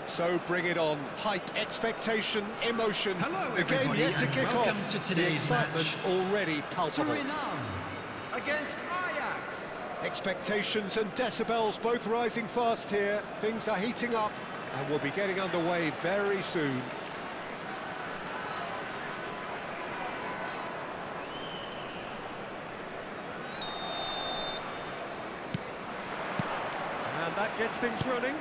So bring it on. Hype, expectation, emotion. Hello, the game everybody, yet to and kick welcome off. to The today's excitement match. already palpable. Suriname against Ajax. Expectations and decibels both rising fast here. Things are heating up and we'll be getting underway very soon. And that gets things running.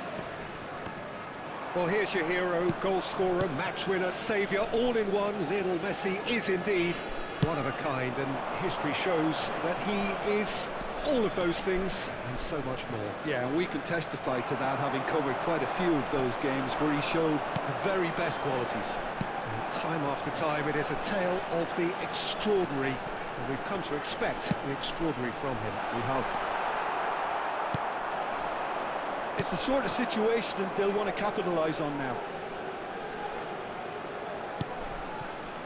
Well, here's your hero, goal scorer, match winner, saviour, all in one. Lionel Messi is indeed one of a kind, and history shows that he is all of those things and so much more. Yeah, and we can testify to that, having covered quite a few of those games where he showed the very best qualities. And time after time, it is a tale of the extraordinary, and we've come to expect the extraordinary from him. We have. It's the sort of situation that they'll want to capitalise on now.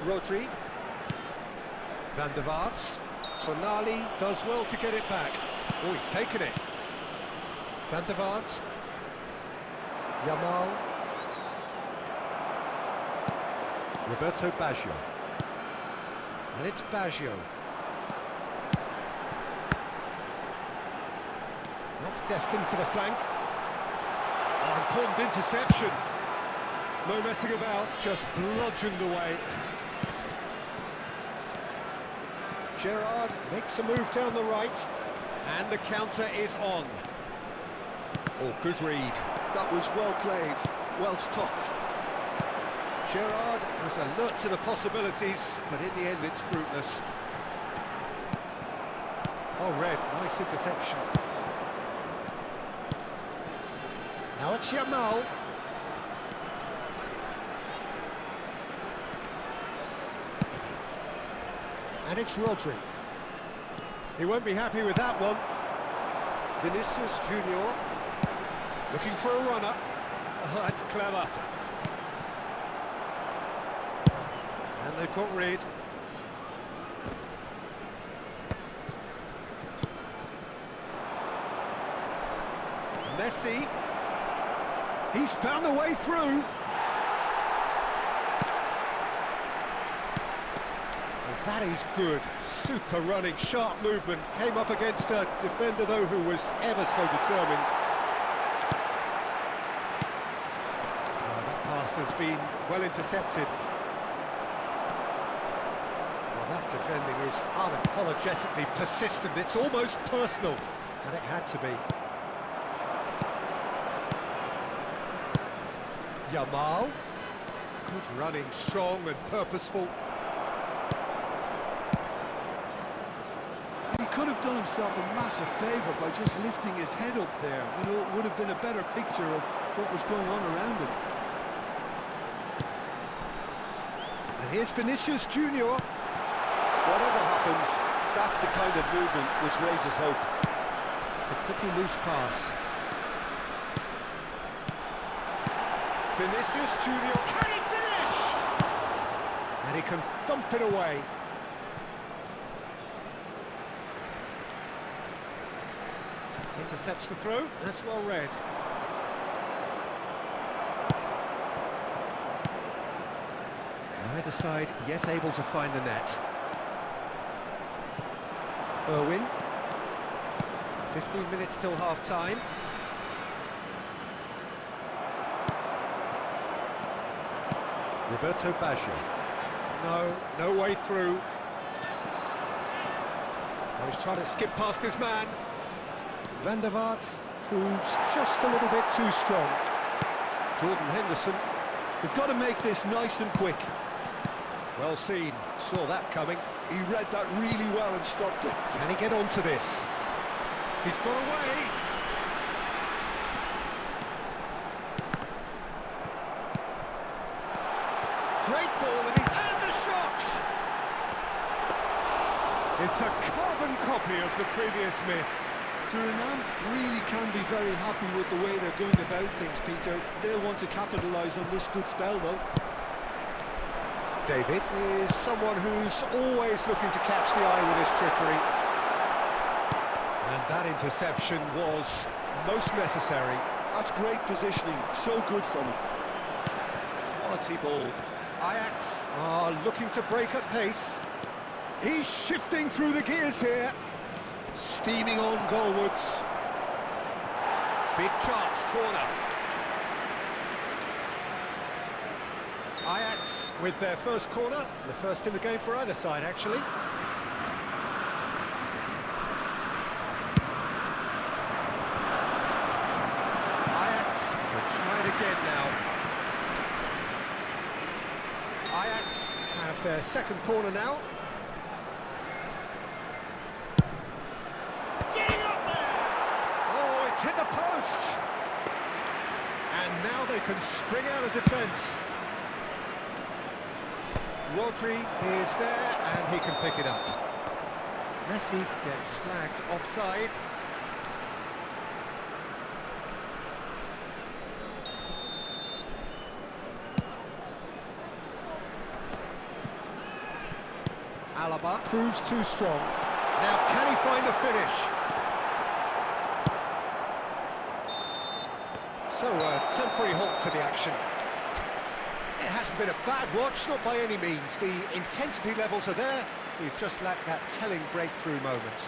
Rodri. Van der Vaart. Tonali does well to get it back. Oh, he's taken it. Van der Vaart. Yamal. Roberto Baggio. And it's Baggio. That's destined for the flank. Oh, important interception. No messing about, just bludgeoned away. Gerrard makes a move down the right, and the counter is on. Oh, good read. That was well played, well stopped. Gerrard was alert to the possibilities, but in the end it's fruitless. Oh, Red, nice interception. Now it's Yamal. And it's Rodri. He won't be happy with that one. Vinicius Junior looking for a runner. Oh, that's clever. And they've got rid. Messi. He's found a way through. That is good. Super running, sharp movement. Came up against a defender, though, who was ever so determined. Oh, that pass has been well intercepted. Well, that defending is unapologetically persistent. It's almost personal, and it had to be. Yamal. Good running, strong and purposeful. He could have done himself a massive favour by just lifting his head up there. You know, it would have been a better picture of what was going on around him. And here's Vinicius Junior. Whatever happens, that's the kind of movement which raises hope. It's a pretty loose pass. Vinicius Junior, can he finish? And he can thump it away. Intercepts the throw, that's well read. Neither side yet able to find the net. Irwin. 15 minutes till half-time. Roberto Baggio. No way through. Oh, he's trying to skip past his man. Van der Vaart proves just a little bit too strong. Jordan Henderson. They've got to make this nice and quick. Well seen, saw that coming. He read that really well and stopped it. Can he get onto this? He's got away. Great ball and the shot! It's a carbon copy of the previous miss. Suriname really can be very happy with the way they're going about things, Peter. They'll want to capitalise on this good spell, though. David is someone who's always looking to catch the eye with his trickery. And that interception was most necessary. That's great positioning, so good from him. Quality ball. Ajax are looking to break at pace. He's shifting through the gears here. Steaming on goalwards. Big chance, corner. Ajax with their first corner, the first in the game for either side, actually. Ajax will try it again now. Ajax have their second corner now. Getting up there! Oh, it's hit the post! And now they can spring out of defence. Rodri is there, and he can pick it up. Messi gets flagged offside. Alaba proves too strong. Now, can he find the finish? So, a temporary halt to the action. It hasn't been a bad watch, not by any means. The intensity levels are there. We've just lacked that telling breakthrough moment.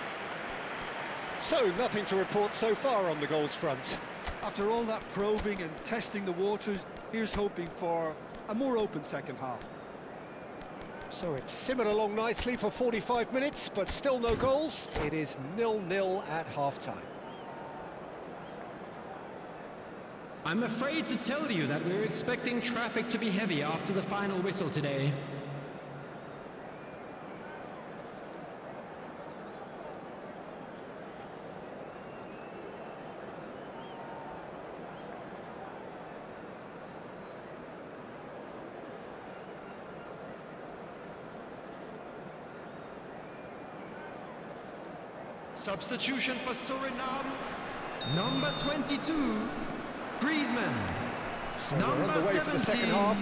So, nothing to report so far on the goals front. After all that probing and testing the waters, here's hoping for a more open second half. So it's simmered along nicely for 45 minutes, but still no goals. It is 0-0 at half-time. I'm afraid to tell you that we're expecting traffic to be heavy after the final whistle today. Substitution for Suriname. Number 22, Griezmann. So we're on the way for the second half.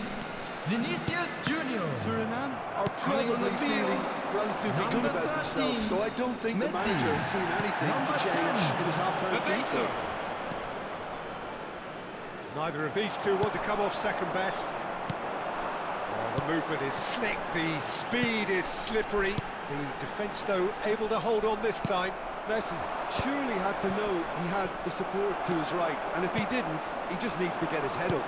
Vinicius Junior. Suriname are Coming on the probably field, feeling relatively good number about themselves, 13, so I don't think the Messi. manager has seen anything to Number change 10, in his half-time team Bebeto. talk. Neither of these two want to come off second best. Oh, the movement is slick, the speed is slippery. The defence, though, able to hold on this time. Messi surely had to know he had the support to his right, and if he didn't, he just needs to get his head up.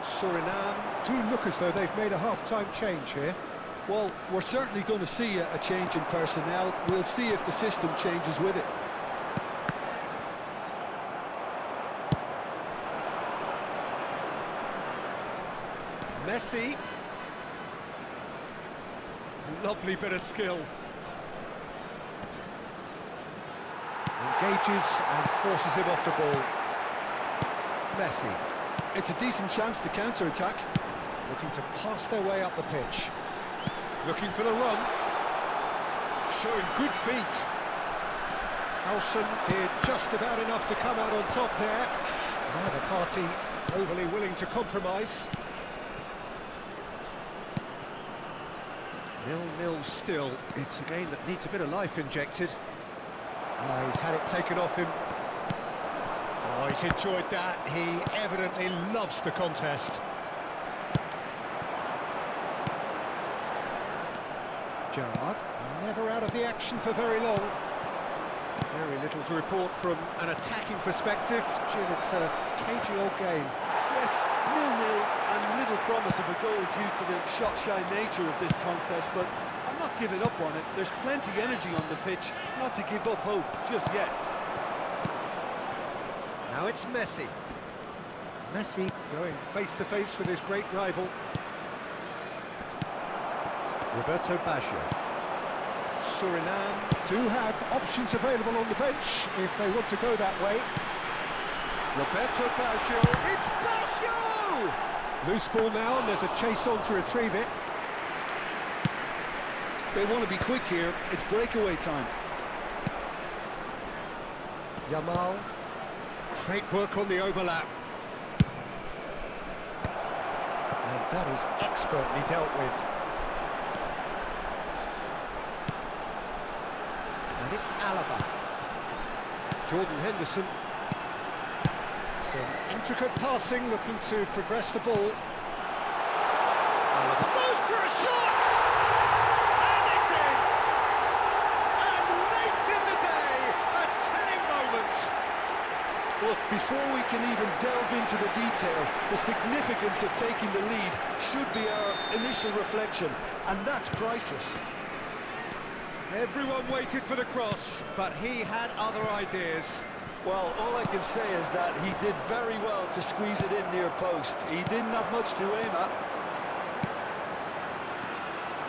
Suriname do look as though they've made a half-time change here. Well, we're certainly going to see a change in personnel. We'll see if the system changes with it. Messi. Lovely bit of skill. Engages and forces him off the ball. Messi. It's a decent chance to counter-attack. Looking to pass their way up the pitch. Looking for the run. Showing good feet. Howson did just about enough to come out on top there. Neither party overly willing to compromise. 0-0 still. It's a game that needs a bit of life injected. He's had it taken off him. Oh, he's enjoyed that. He evidently loves the contest. Gerrard, never out of the action for very long. Very little to report from an attacking perspective. Jim, it's a cagey old game. Yes, 0-0 and little promise of a goal due to the shot-shy nature of this contest, but I'm not giving up on it. There's plenty energy on the pitch, not to give up hope just yet. Now it's Messi. Messi going face-to-face with his great rival. Roberto Baggio. Suriname do have options available on the bench if they want to go that way. Roberto Baggio, it's Baggio! Loose ball now, and there's a chase on to retrieve it. They want to be quick here, it's breakaway time. Yamal, great work on the overlap. And that is expertly dealt with. And it's Alaba. Jordan Henderson. Some intricate passing, looking to progress the ball. Oliver goes for a shot! And it's in! And late in the day, a telling moment. Look, before we can even delve into the detail, the significance of taking the lead should be our initial reflection, and that's priceless. Everyone waited for the cross, but he had other ideas. Well, all I can say is that he did very well to squeeze it in near post. He didn't have much to aim at.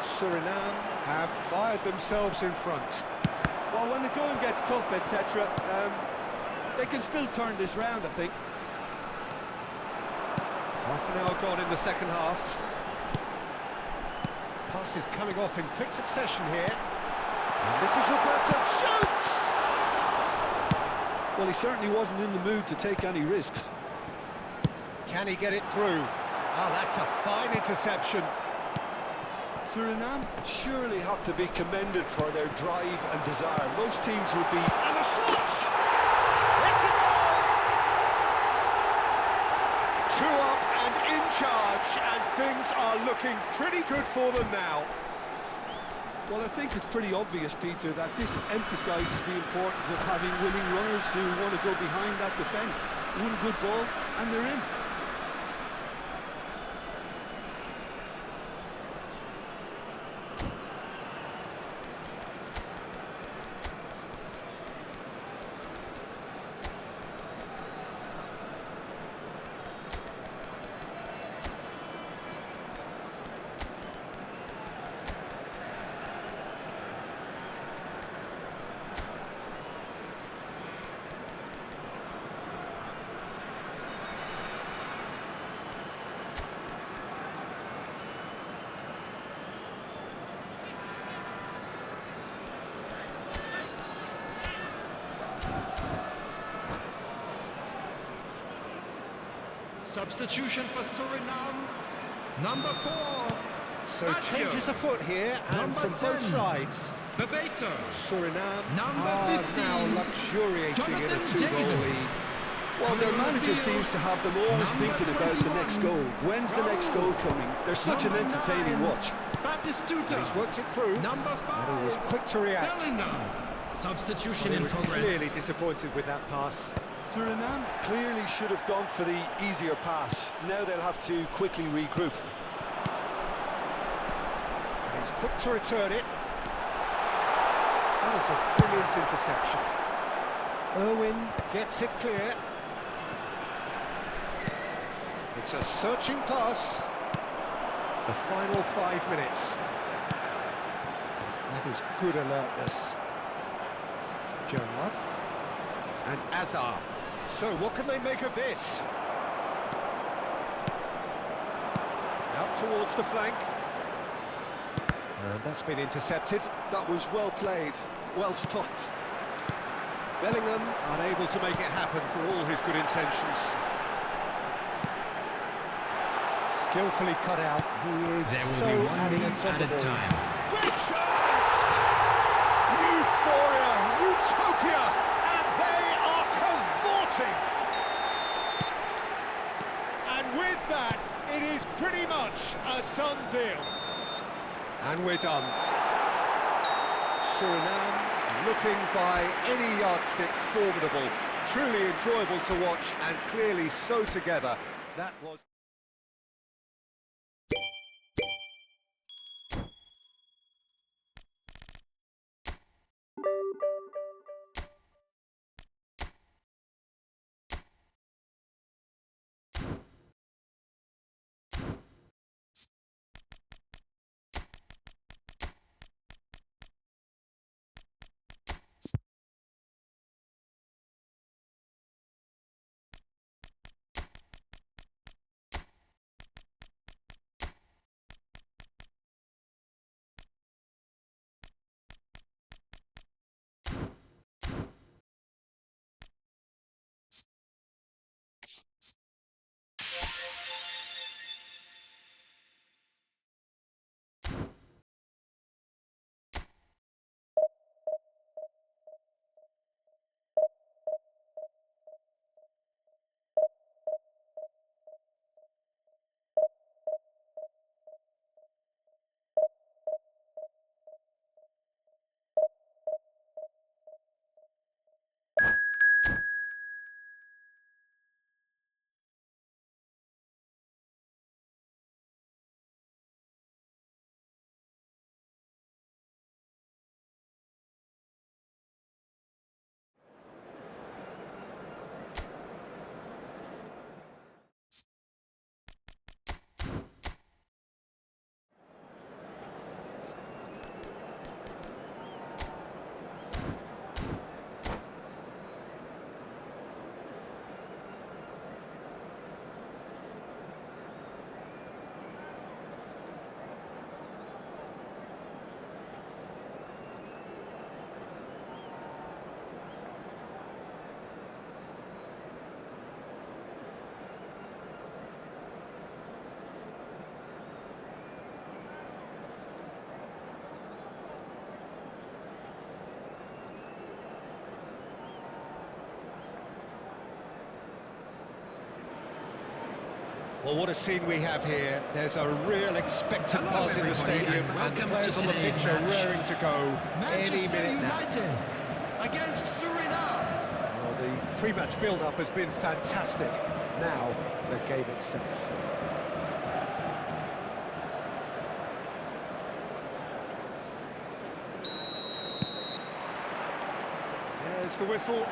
Suriname have fired themselves in front. Well, when the going gets tough, etc., they can still turn this round, I think. Half an hour gone in the second half. Passes coming off in quick succession here. And this is Roberto, shoots! Well, he certainly wasn't in the mood to take any risks. Can he get it through? Oh, that's a fine interception. Suriname surely have to be commended for their drive and desire. Most teams would be... And the shot! It's a goal! 2 up and in charge, and things are looking pretty good for them now. Well, I think it's pretty obvious, Peter, that this emphasises the importance of having willing runners who want to go behind that defence. One good ball, and they're in. Substitution for Suriname. Number 4. So Lazio. changes afoot here, and Number from 10. both sides. Bebeto. Suriname Number are 15. now luxuriating in a Jonathan 2-goal David. lead. Well, their manager Field. seems to have them always Number thinking about the next 21. goal. When's the next goal coming? They're such an Number entertaining 9. watch. Batistuta. He's worked it through, Number and he was 5. quick to react. Bellingham. Substitution He in was progress. clearly disappointed with that pass. Suriname clearly should have gone for the easier pass. Now they'll have to quickly regroup. And he's quick to return it. That is a brilliant interception. Irwin gets it clear. It's a searching pass. The final 5 minutes. That is good alertness. Gerrard. And Azar. So what can they make of this? Out towards the flank. And that's been intercepted. That was well played, well stopped. Bellingham unable to make it happen for all his good intentions. Skillfully cut out. He is There will so be 1 adamant minute on the added ball. time. Great chance! Euphoria, utopia, and they are cavorting. And with that, it is pretty much a done deal. And we're done. Suriname, looking by any yardstick formidable, truly enjoyable to watch, and clearly so together. That was... Well, what a scene we have here. There's a real expectant Hello, buzz in the everybody, stadium, and and the welcome players to on the today's pitch are match. raring to go any Manchester minute now. United against Suriname. Well, the pre-match build-up has been fantastic. Now, the game itself. There's the whistle.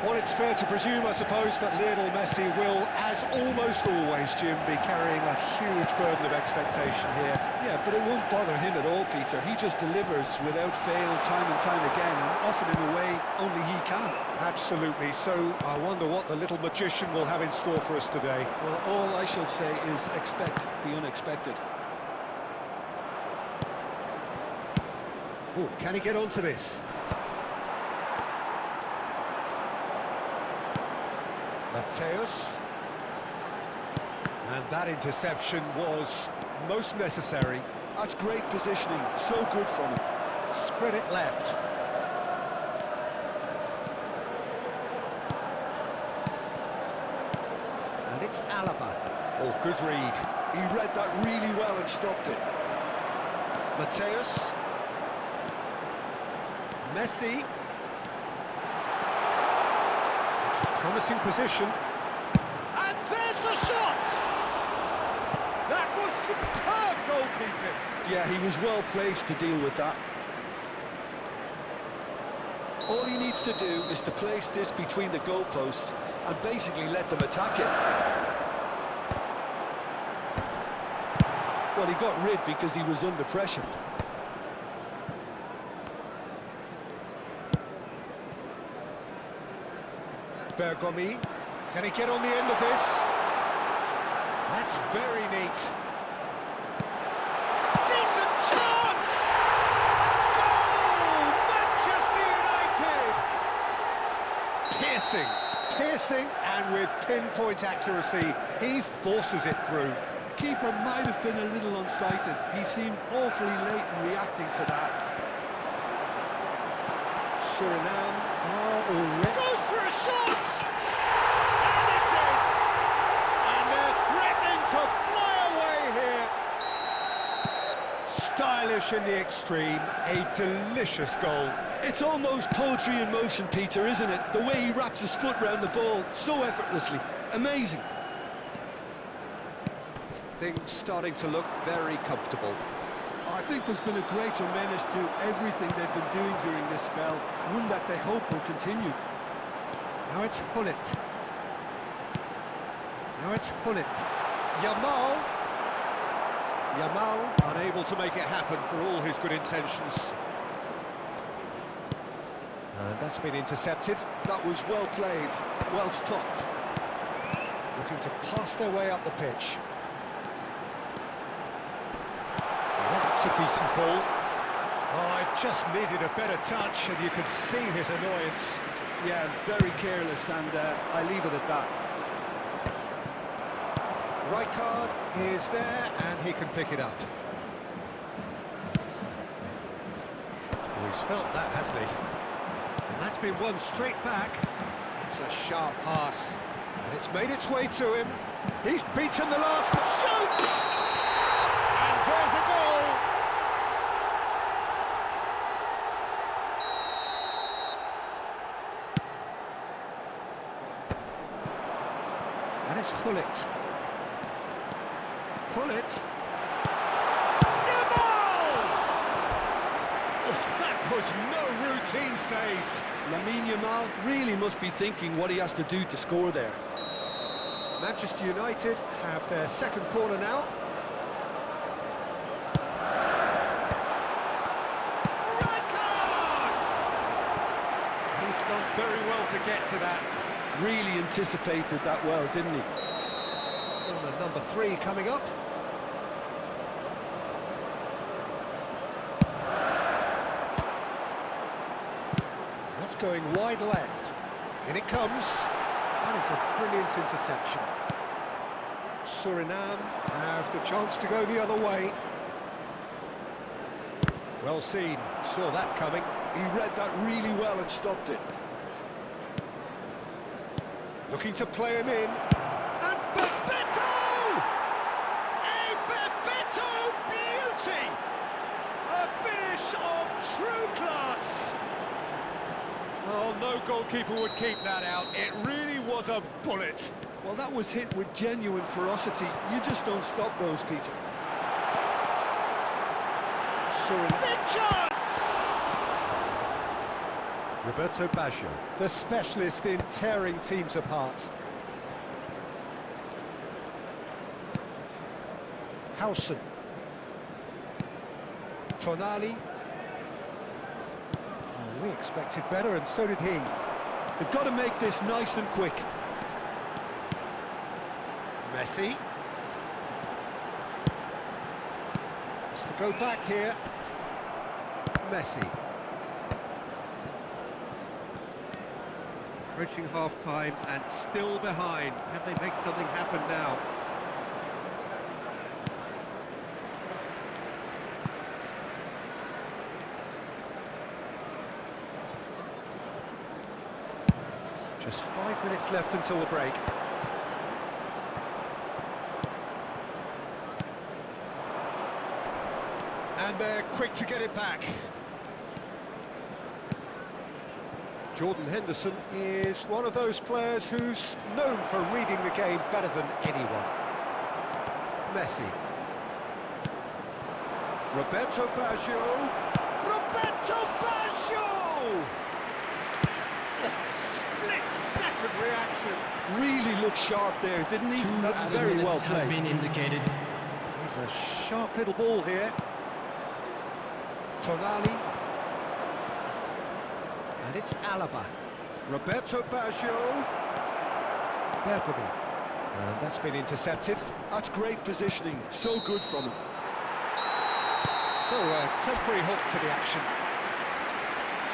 Well, it's fair to presume, I suppose, that Lionel Messi will, as almost always, Jim, be carrying a huge burden of expectation here. Yeah, but it won't bother him at all, Peter. He just delivers without fail time and time again, and often in a way only he can. Absolutely. So I wonder what the little magician will have in store for us today. Well, all I shall say is expect the unexpected. Oh, can he get onto this? Mateus. And that interception was most necessary. That's great positioning, so good from him. Spread it left. And it's Alaba. Oh, good read. He read that really well and stopped it. Mateus. Messi. It's a promising position. And there's the shot! That was superb goalkeeping. Yeah, he was well placed to deal with that. All he needs to do is to place this between the goalposts and basically let them attack it. Well, he got rid because he was under pressure. Bergomi, can he get on the end of this? That's very neat. Decent chance! Goal! Manchester United! Piercing, and with pinpoint accuracy, he forces it through. The keeper might have been a little unsighted. He seemed awfully late in reacting to that. Suriname are already... Goes for a shot! Stylish in the extreme, a delicious goal. It's almost poetry in motion, Peter, isn't it? The way he wraps his foot round the ball so effortlessly. Amazing. Things starting to look very comfortable. I think there's been a greater menace to everything they've been doing during this spell, one that they hope will continue. Now it's Hullet. Yamal unable to make it happen for all his good intentions. And that's been intercepted. That was well played, well stopped. Looking to pass their way up the pitch. Well, that's a decent ball. Oh, it just needed a better touch, and you could see his annoyance. Yeah, very careless, and I leave it at that. Right card is there, and he can pick it up. Oh, he's felt that, hasn't he? And that's been won straight back. It's a sharp pass, and it's made its way to him. He's beaten the last shot! And there's a goal! And it's Hullet. Hullet. Oh, that was no routine save. Lamine Yamal really must be thinking what he has to do to score there. Manchester United have their second corner now. Red card! He's done very well to get to that. Really anticipated that well, didn't he? Corner number 3 coming up. That's going wide left. In it comes. That is a brilliant interception. Suriname have the chance to go the other way. Well seen. Saw that coming. He read that really well and stopped it. Looking to play him in. And back flash of true class! Oh, no goalkeeper would keep that out. It really was a bullet. Well, that was hit with genuine ferocity. You just don't stop those, Peter. Big chance! Roberto Baggio, the specialist in tearing teams apart. Howson. Tonali. Oh, we expected better, and so did he. They've got to make this nice and quick. Messi. Has to go back here. Messi. Approaching half-time and still behind. Can they make something happen now? Just 5 minutes left until the break. And they're quick to get it back. Jordan Henderson is one of those players who's known for reading the game better than anyone. Messi. Roberto Baggio. Roberto Baggio! Split-second reaction. Really looked sharp there, didn't he? That's very well Has played. been indicated. He's a sharp little ball here. Tonali. And it's Alaba. Roberto Baggio. Bergami. And that's been intercepted. That's great positioning, so good from him. So a temporary halt to the action.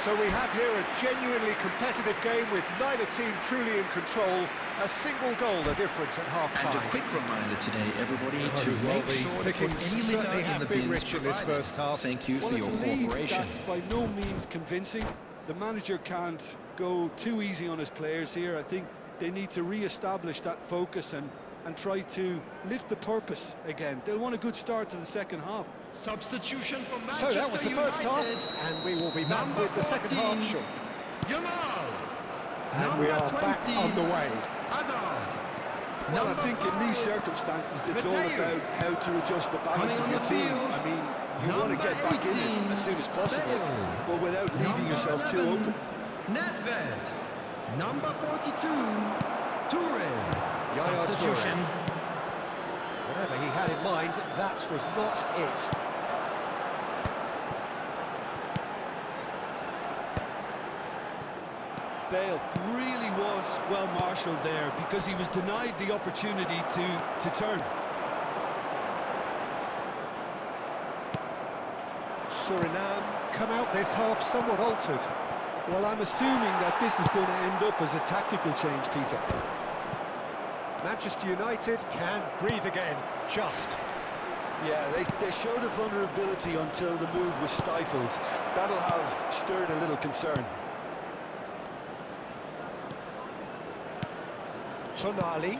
So we have here a genuinely competitive game with neither team truly in control. A single goal the difference at And half-time. a quick reminder today, everybody, Oh, to well, make the sure to put pickings any certainly litter in have the been bins rich in this provided. first half. Thank you Well, for it's your a lead cooperation. that's by no means convincing. The manager can't go too easy on his players here. I think they need to re-establish that focus and try to lift the purpose again. They'll want a good start to the second half. Substitution for So Manchester that was the first half, United. and we will be back Number with the second half 14. shortly. Yamal. And we are back 20. underway. Hazard. Well, I Number think in these 5. circumstances, it's all Mateo. about how to adjust the balance Coming of on your the team. field. I mean, you want to Number get back in 18, it as soon as possible, Bale. but without leaving Number yourself too 11, open. Nedved. Number 42, Toure. Yaya Substitution. Whatever he had in mind, that was not it. Bale really was well marshalled there because he was denied the opportunity to turn. Suriname come out this half somewhat altered. Well, I'm assuming that this is going to end up as a tactical change, Peter. Manchester United can breathe again, just. Yeah, they showed a vulnerability until the move was stifled. That'll have stirred a little concern. Tonali.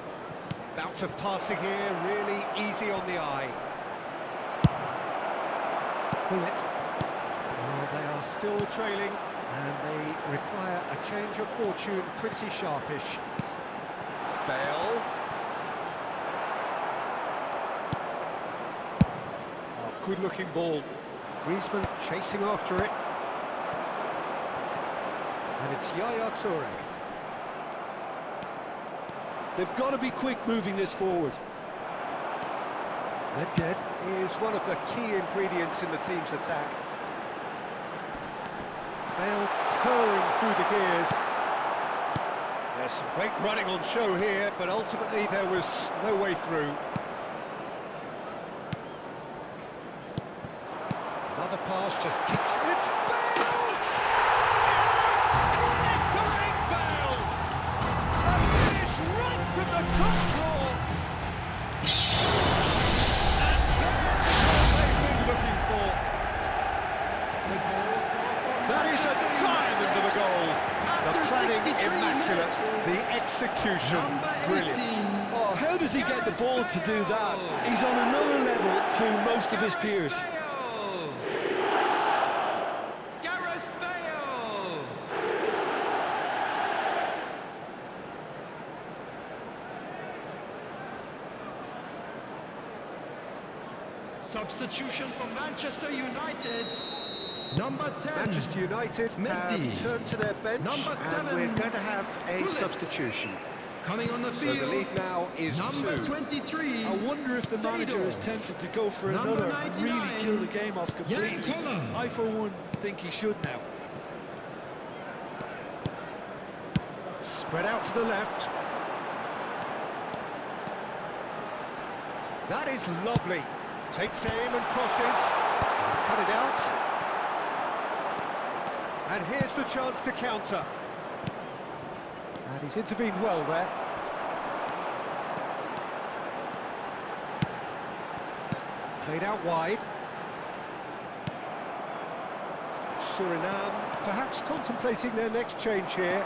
Bout of passing here, really easy on the eye. Bullet. Well, they are still trailing, and they require a change of fortune, pretty sharpish. Bale. Oh, good-looking ball. Griezmann chasing after it. And it's Yaya Toure. They've got to be quick moving this forward. Nedved is one of the key ingredients in the team's attack. Bale purring through the gears. There's some great running on show here, but ultimately there was no way through. Another pass just kicks. It's Bale! Glittering Bale! A finish right from the top draw! And there's what they've been looking for. That is a diamond of a goal. The After planning 63 immaculate, minutes. the execution Number 18. brilliant. Oh, how does he get the ball to do that? He's on another level to most of his peers. Substitution for Manchester United. Number 10. Manchester United have Misty. turned to their bench, Number and 7. we're going to have a Bullet. substitution. Coming on the So field. the lead now is Number 2. 23. I wonder if the manager is tempted to go for Number another and really 99, kill the game off completely. Yankola. I, for one, think he should now. Spread out to the left. That is lovely. Takes aim and crosses. He's cut it out. And here's the chance to counter. And he's intervened well there. Played out wide. Suriname perhaps contemplating their next change here.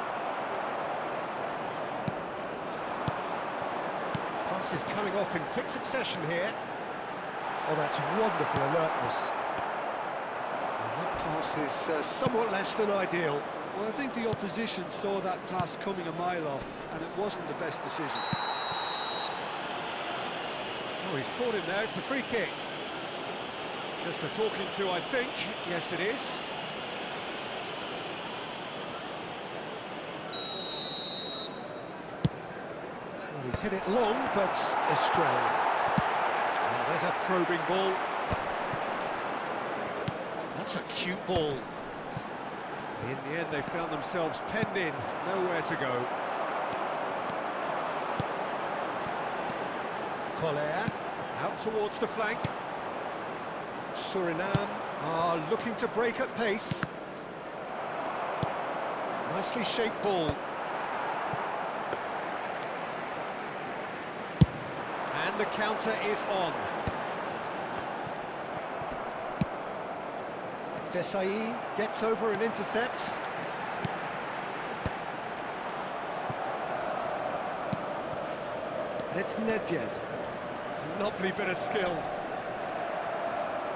Pass is coming off in quick succession here. Oh, that's wonderful alertness. And that pass is somewhat less than ideal. Well, I think the opposition saw that pass coming a mile off, and it wasn't the best decision. Oh, he's caught him there. It's a free kick. Just a talking to, I think. Yes, it is. Well, he's hit it long, but astray. And there's a probing ball. That's a cute ball. In the end, they found themselves penned in, nowhere to go. Collier, out towards the flank. Suriname are looking to break at pace. Nicely shaped ball. And the counter is on. Desai gets over and intercepts. And it's Nedved. Lovely bit of skill.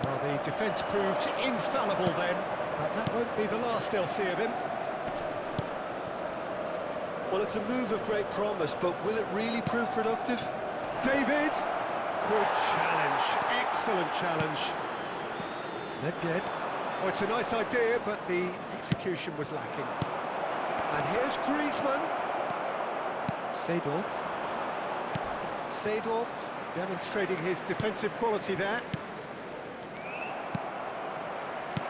Well, the defence proved infallible then, but that won't be the last they'll see of him. Well, it's a move of great promise, but will it really prove productive? David! Good challenge, excellent challenge. Nedved. Oh, it's a nice idea, but the execution was lacking. And here's Griezmann. Seedorf. Seedorf demonstrating his defensive quality there.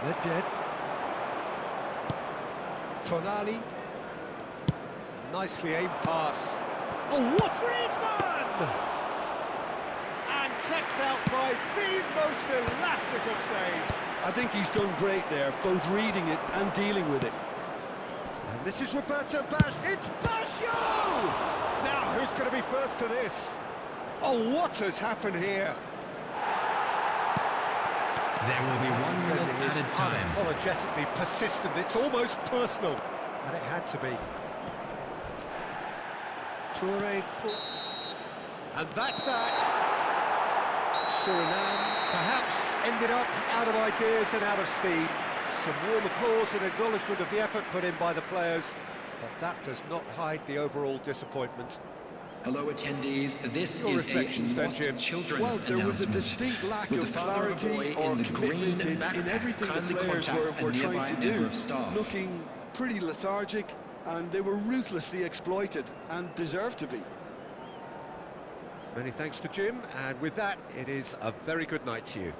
Nedved. Tonali. Nicely aimed pass. Oh, what Griezmann! And kept out by the most elastic of saves. I think he's done great there, both reading it and dealing with it. And this is Roberto Baggio. It's Baggio! Now, who's going to be first to this? Oh, what has happened here? There will be 1 minute added time. Unapologetically persistent. It's almost personal. And it had to be. Toure. And that's that. Suriname perhaps ended up out of ideas and out of steam. Some warm applause and acknowledgement of the effort put in by the players, but that does not hide the overall disappointment. Hello, attendees. This Your is reflections a then, lost Jim? children's Well, there was a announcement. distinct lack With of the father of a boy clarity or in the commitment green in backpack, everything the kindly players contact were a trying nearby to member do. of staff. Looking pretty lethargic, and they were ruthlessly exploited and deserved to be. Many thanks to Jim, and with that, it is a very good night to you.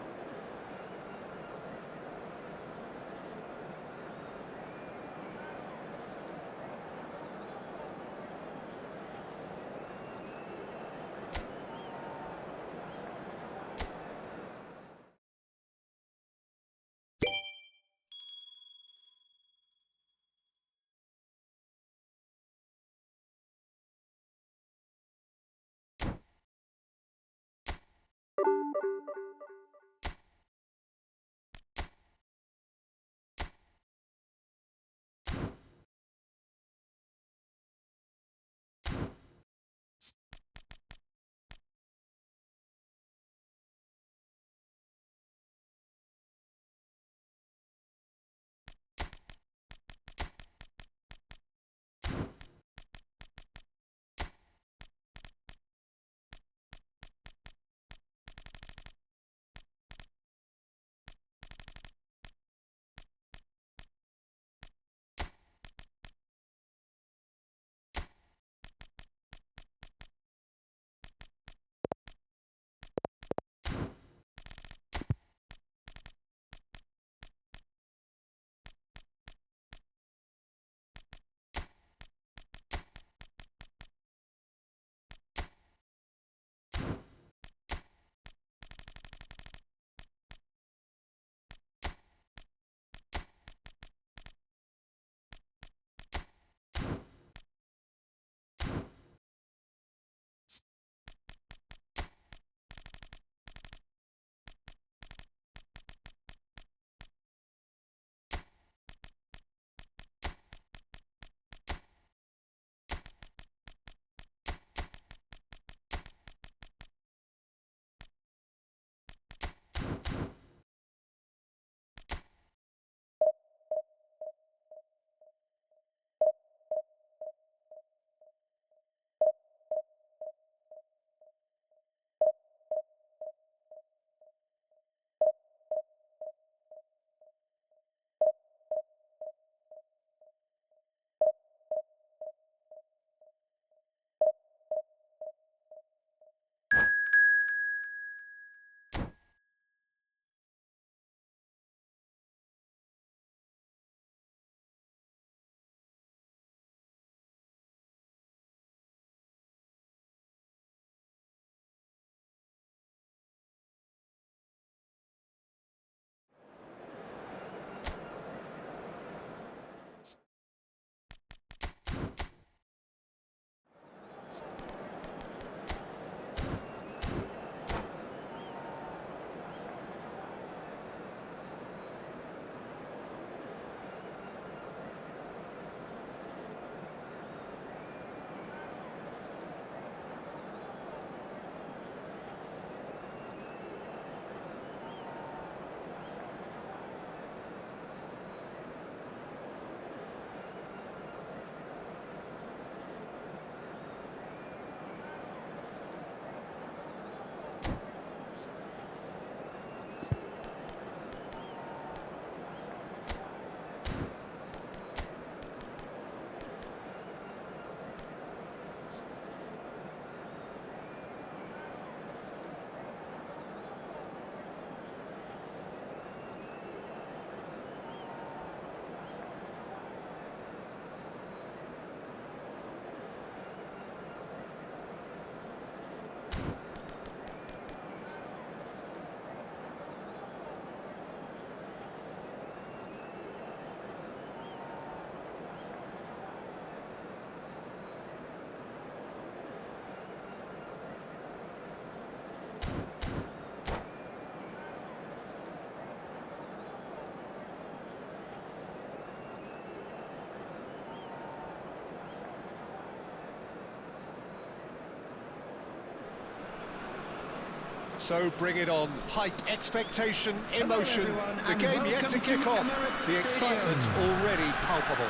So bring it on. Hype, expectation, emotion. everyone, The and game yet to welcome kick to off. Emirates The excitement Stadium. already palpable.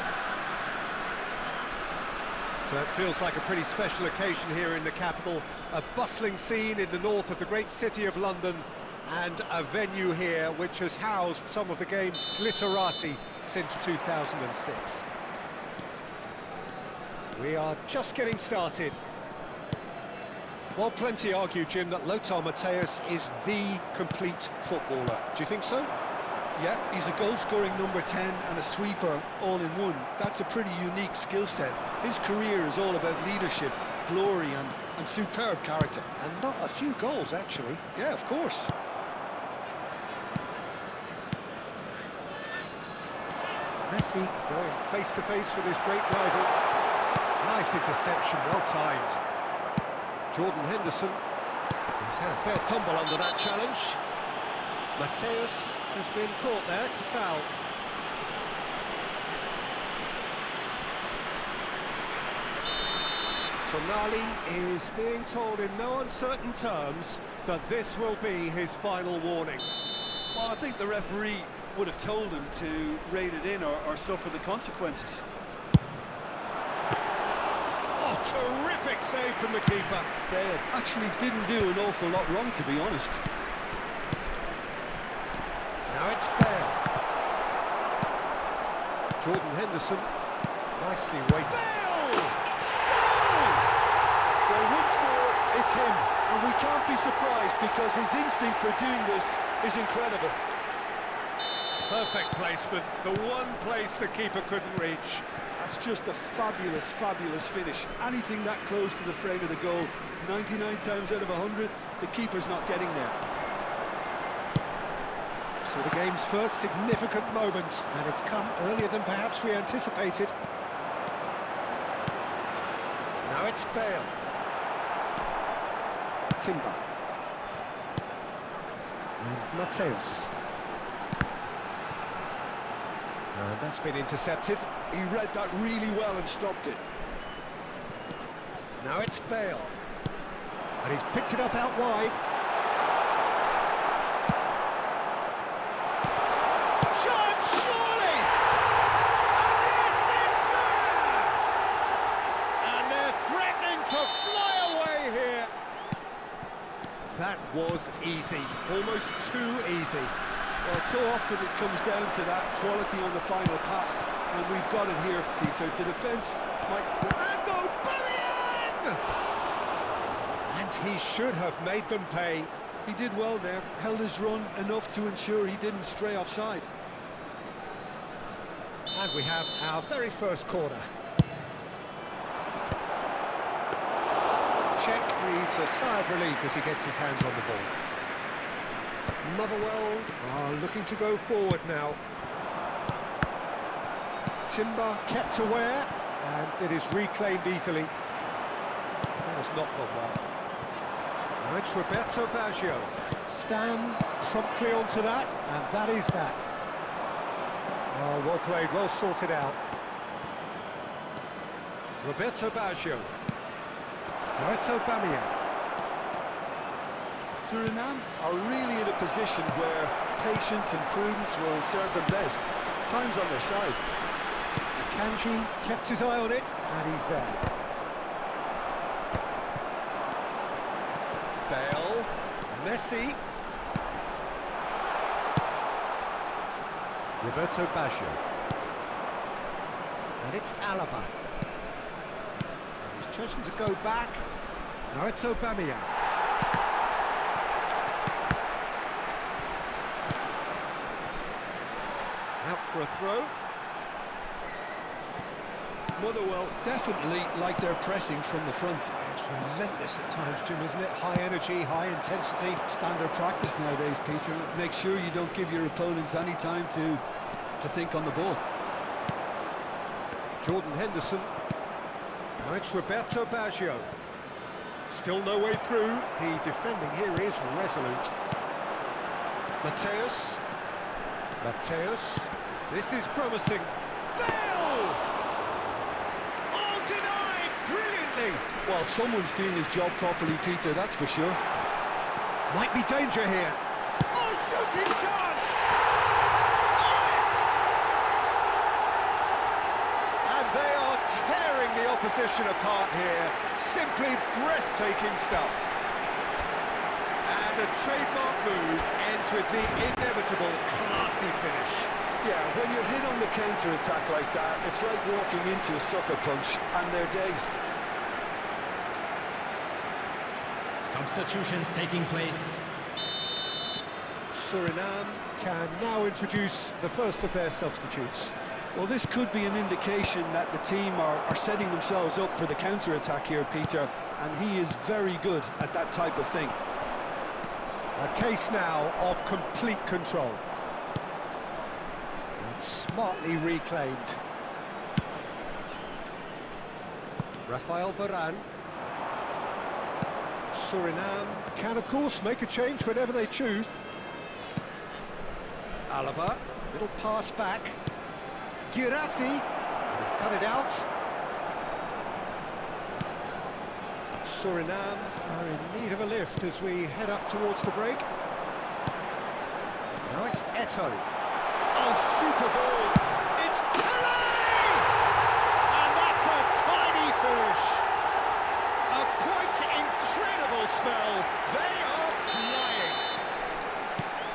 So it feels like a pretty special occasion here in the capital. A bustling scene in the north of the great city of London, and a venue here which has housed some of the game's glitterati since 2006. We are just getting started. Well, plenty argue, Jim, that Lothar Matthäus is the complete footballer. Do you think so? Yeah, he's a goal-scoring number 10 and a sweeper all in one. That's a pretty unique skill set. His career is all about leadership, glory and superb character. And not a few goals, actually. Yeah, of course. Messi going face-to-face with his great rival. Nice interception, well timed. Jordan Henderson, he's had a fair tumble under that challenge. Matthäus has been caught there, it's a foul. Tonali is being told in no uncertain terms that this will be his final warning. Well, I think the referee would have told him to rate it in or suffer the consequences. Oh, terrific save from the keeper. They actually didn't do an awful lot wrong, to be honest. Now it's Bale. Jordan Henderson, nicely weighted. Bale! Goal! Well, one score, it's him. And we can't be surprised because his instinct for doing this is incredible. Perfect placement, the one place the keeper couldn't reach. That's just a fabulous, fabulous finish. Anything that close to the frame of the goal, 99 times out of 100, the keeper's not getting there. So the game's first significant moment, and it's come earlier than perhaps we anticipated. Now it's Bale. Timber. And Matthäus. And that's been intercepted. He read that really well and stopped it. Now it's Bale. And he's picked it up out wide. Shot, surely! And yes, it's there! And they're threatening to fly away here. That was easy, almost too easy. Well, so often it comes down to that quality on the final pass, and we've got it here, Peter. The defence might... And Aubameyang! And he should have made them pay. He did well there, held his run enough to ensure he didn't stray offside. And we have our very first corner. Czech breathes a sigh of relief as he gets his hands on the ball. Motherwell are looking to go forward now. Timber kept aware, and it is reclaimed easily. That has not gone well. Now it's Roberto Baggio. Stam promptly onto that, and that is that. Oh, well played, well sorted out. Roberto Baggio. Now it's Aubameyang. Suriname are really in a position where patience and prudence will serve them best. Time's on their side. Akanji kept his eye on it, and he's there. Bale, Messi. Roberto Baggio. And it's Alaba. He's chosen to go back. Now it's Aubameyang. Out for a throw. Motherwell definitely like their pressing from the front. It's relentless at times, Jim, isn't it? High energy, high intensity. Standard practice nowadays, Peter. Make sure you don't give your opponents any time to think on the ball. Jordan Henderson. Now it's Roberto Baggio. Still no way through. The defending here is resolute. Matthäus. Matthäus. This is promising. Bale! All denied brilliantly. Well, someone's doing his job properly, Peter, that's for sure. Might be danger here. Oh, shooting chance! Yes! And they are tearing the opposition apart here. Simply breathtaking stuff. And a trademark move ends with the inevitable classy finish. Yeah, when you're hit on the counter-attack like that, it's like walking into a sucker punch, and they're dazed. Substitutions taking place. Suriname can now introduce the first of their substitutes. Well, this could be an indication that the team are setting themselves up for the counter-attack here, Peter, and he is very good at that type of thing. A case now of complete control. And smartly reclaimed. Rafael Varane. Suriname can, of course, make a change whenever they choose. Alaba, little pass back. Girassi, he's cut it out. Suriname are in need of a lift as we head up towards the break. Now it's Eto'o. Oh, super ball! It's Pele! And that's a tiny finish. A quite incredible spell. They are flying.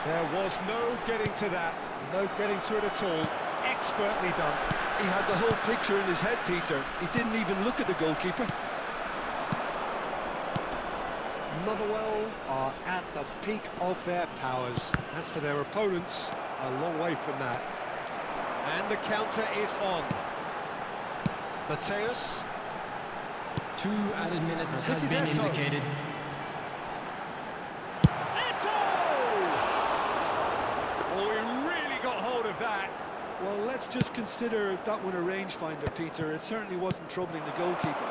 There was no getting to that, no getting to it at all. Expertly done. He had the whole picture in his head, Peter. He didn't even look at the goalkeeper. Motherwell are at the peak of their powers. As for their opponents, a long way from that. And the counter is on. Mateus. 2 added minutes This has is been Eto'o. indicated. Eto'o! Oh, he really got hold of that. Well, let's just consider that one a rangefinder, Peter. It certainly wasn't troubling the goalkeeper.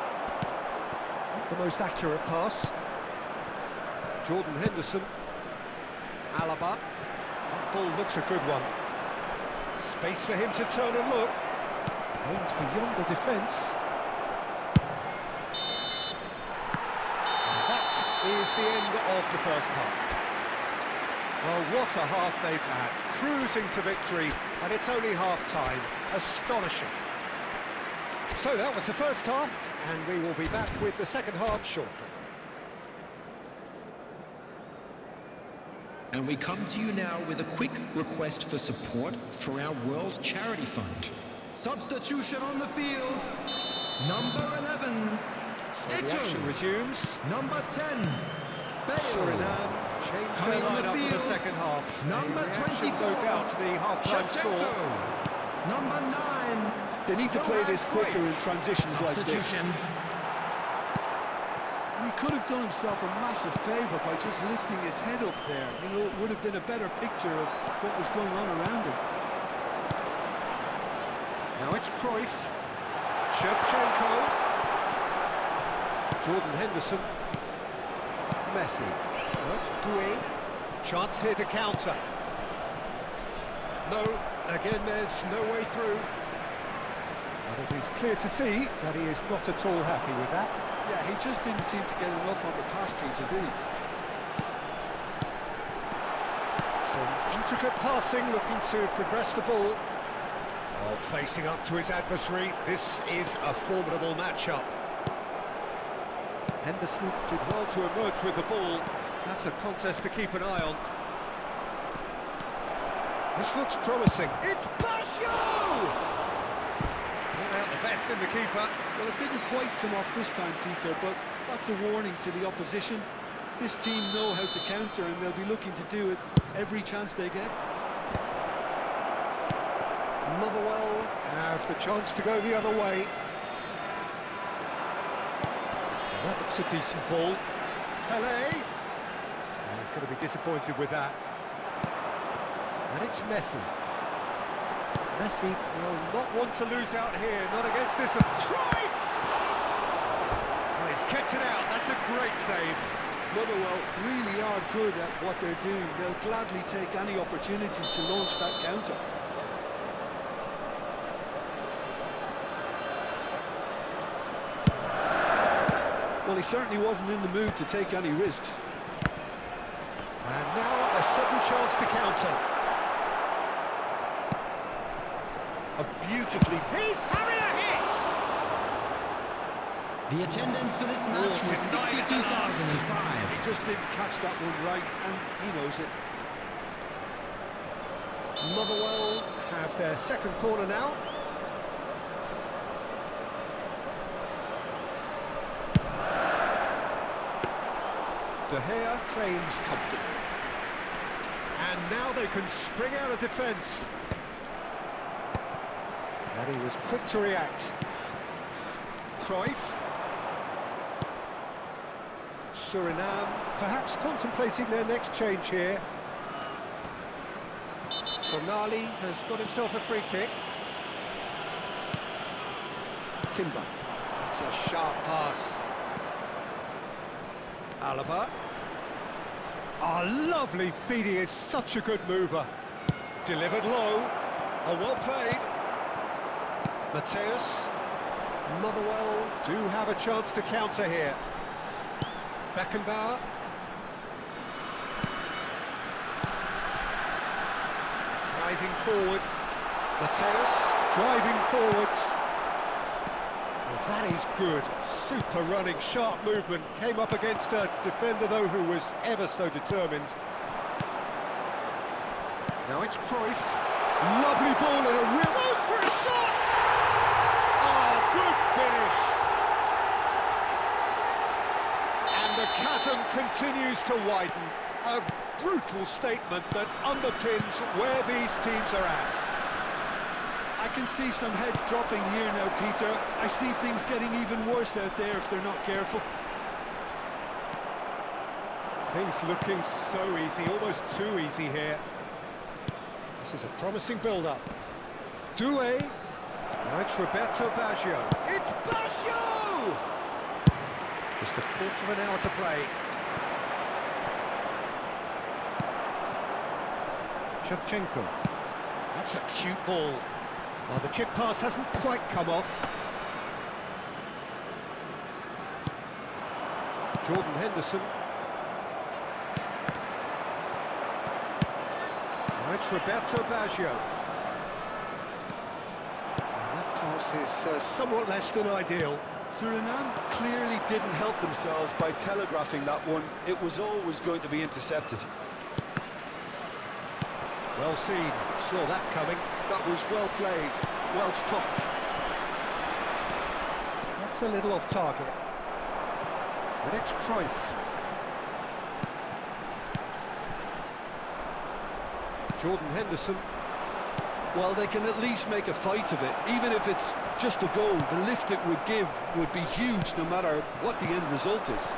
The most accurate pass. Jordan Henderson. Alaba. That ball looks a good one. Space for him to turn and look. Aimed beyond the defence. And that is the end of the first half. Well, what a half they've had. Cruising to victory, and it's only half-time. Astonishing. So that was the first half, and we will be back with the second half shortly. And we come to you now with a quick request for support for our World Charity Fund. Substitution on the field. Number 11. So the action resumes. Number 10. Bale. Suriname changed their Coming on the lineup for the field. second half. Number A reaction, 24. no doubt, to the half-time score. Shevchenko. Number 9. They need to play this quicker in transitions like this. Substitution. And he could have done himself a massive favour by just lifting his head up there. You know, it would have been a better picture of what was going on around him. Now it's Cruyff. Shevchenko. Jordan Henderson. Messi. Now it's Doué. Chance here to counter. No, again there's no way through. But it is clear to see that he is not at all happy with that. Yeah, he just didn't seem to get enough on the pass, Peter, did he? Some intricate passing, looking to progress the ball. Oh, facing up to his adversary. This is a formidable matchup. Henderson did well to emerge with the ball. That's a contest to keep an eye on. This looks promising. It's Basho! Not out the best in the keeper. Well, it didn't quite come off this time, Peter, but that's a warning to the opposition. This team know how to counter, and they'll be looking to do it every chance they get. Motherwell have the chance to go the other way. That looks a decent ball. Pele! And he's going to be disappointed with that. And it's Messi. Messi will not want to lose out here, not against this. Cruyff! Well, he's kept it out, that's a great save. Motherwell really are good at what they're doing. They'll gladly take any opportunity to launch that counter. Well, he certainly wasn't in the mood to take any risks. And now a sudden chance to counter. A beautifully... He's having a hit! The attendance for this match was 62,005. He just didn't catch that one right, and he knows it. Motherwell have their second corner now. De Gea claims comfortably. And now they can spring out of defence. And he was quick to react. Cruyff. Suriname perhaps contemplating their next change here. Tonali has got himself a free kick. Timber. It's a sharp pass. Alaba. Oh, lovely feed. He is such a good mover. Delivered low. Oh, well played. Mateus. Motherwell do have a chance to counter here. Beckenbauer. Driving forward. Mateus driving forwards. Well, that is good. Super running, sharp movement. Came up against a defender, though, who was ever so determined. Now it's Cruyff. Lovely ball and a real... Goes for a shot! Oh, good finish! And the chasm continues to widen. A brutal statement that underpins where these teams are at. I can see some heads dropping here now, Peter. I see things getting even worse out there if they're not careful. Things looking so easy, almost too easy here. This is a promising build-up. Doué. Now it's Roberto Baggio. It's Baggio! Just a quarter of an hour to play. Shevchenko. That's a cute ball. Well, the chip pass hasn't quite come off. Jordan Henderson. Now it's Roberto Baggio. And that pass is somewhat less than ideal. Suriname clearly didn't help themselves by telegraphing that one. It was always going to be intercepted. Well seen, saw that coming. That was well played, well stopped. That's a little off target. And it's Cruyff. Jordan Henderson. Well, they can at least make a fight of it. Even if it's just a goal, the lift it would give would be huge no matter what the end result is.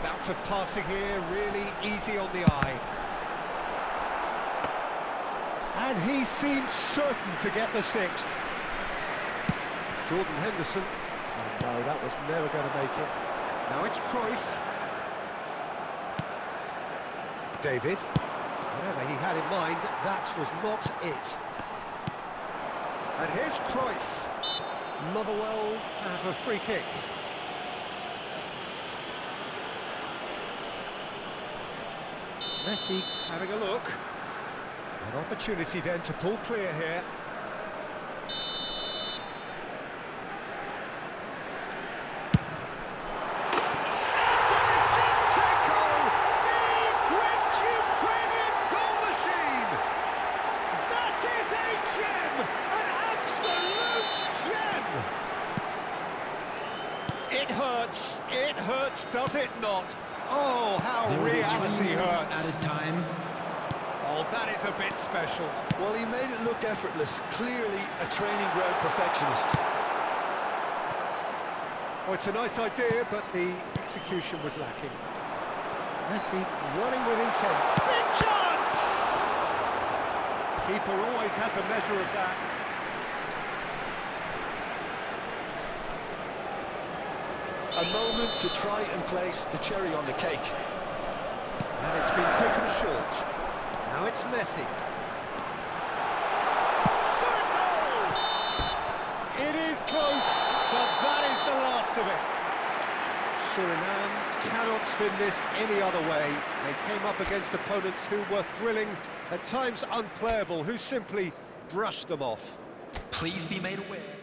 Bout of passing here, really easy on the eye. And he seemed certain to get the sixth. Jordan Henderson. Oh no, that was never going to make it. Now it's Cruyff. David. Whatever he had in mind, that was not it. And here's Cruyff. Motherwell have a free kick. Messi having a look. An opportunity then to pull clear here. Shevchenko, the French Ukrainian goal machine. That is a gem, an absolute gem. It hurts, does it not? Oh, how There will be 3 reality minutes hurts. added time. Oh, that is a bit special. Well, he made it look effortless. Clearly a training ground perfectionist. Oh, it's a nice idea, but the execution was lacking. Messi running with intent. Big chance! Keeper always had the measure of that. A moment to try and place the cherry on the cake. And it's been taken short. Now it's Messi. Shot goal! It is close, but that is the last of it. Suriname cannot spin this any other way. They came up against opponents who were thrilling, at times unplayable, who simply brushed them off. Please be made aware.